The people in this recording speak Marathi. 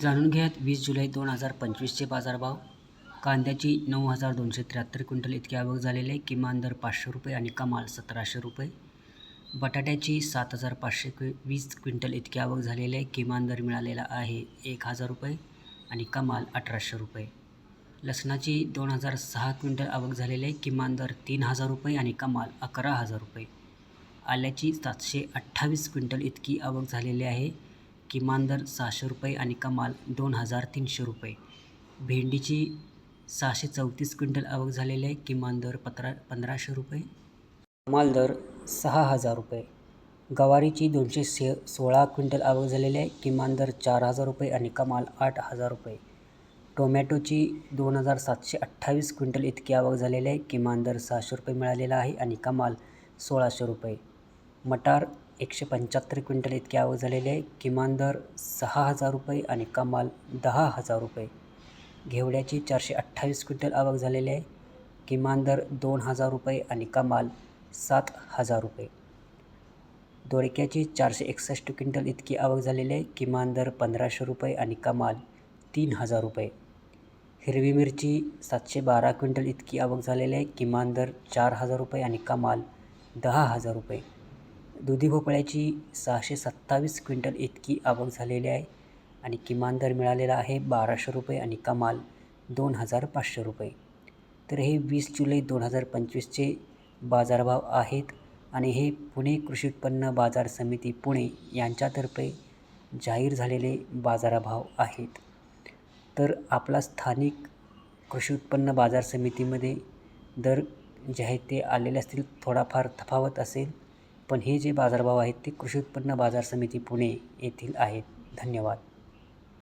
जाणून घ्यात 20 जुलै 2025चे बाजारभाव. कांद्याची 9,273 क्विंटल इतकी आवक झालेली आहे. किमान दर 500 रुपये आणि कमाल 1,700 रुपये. बटाट्याची 7,520 क्विंटल इतकी आवक झालेली आहे. किमान दर मिळालेला आहे 1,000 रुपये आणि कमाल 1,800 रुपये. लसणाची 2,006 क्विंटल आवक झालेली आहे. किमान दर 3,000 रुपये आणि कमाल 11,000 रुपये. आल्याची 728 क्विंटल इतकी आवक झालेली आहे. किमान दर 600 रुपये आणि कमाल 2,300 रुपये. भेंडीची 634 क्विंटल आवक झालेली आहे. किमान दर 1,500 रुपये, कमाल दर 6,000 रुपये. गवारीची 216 क्विंटल आवक झालेली आहे. किमान दर 4,000 रुपये आणि कमाल 8,000 रुपये. टोमॅटोची 2,728 क्विंटल इतकी आवक झालेली आहे. किमान दर 600 रुपये मिळालेला आहे आणि कमाल 1,600 रुपये. मटार 175 क्विंटल इतकी आवक झालेली आहे. किमान दर 6,000 रुपये आणि कमाल 10,000 रुपये. घेवड्याची 428 क्विंटल आवक झालेली आहे. किमान दर 2,000 रुपये आणि कमाल 7,000 रुपये. दोडक्याची 461 क्विंटल इतकी आवक झालेली आहे. किमान दर 1,500 रुपये आणि कमाल 3,000 रुपये. हिरवी मिरची 712 क्विंटल इतकी आवक झालेली आहे. किमान दर 4,000 रुपये आणि कमाल 10,000 रुपये. दुधी भोपळ्याची 627 क्विंटल इतकी आवक झालेली आहे आणि किमान दर मिळालेला आहे 1,200 रुपये आणि कमाल 2,500 रुपये. तर हे 20 जुलै 2025चे बाजारभाव आहेत आणि हे पुणे कृषी उत्पन्न बाजार समिती पुणे यांच्यातर्फे जाहीर झालेले बाजारभाव आहेत. तर आपला स्थानिक कृषी उत्पन्न बाजार समितीमध्ये दर जे आहेत ते आलेले असतील, थोडाफार तफावत असेल, पण हे जे बाजारभाव आहेत ते कृषी उत्पन्न बाजार समिती पुणे येथील आहेत. धन्यवाद.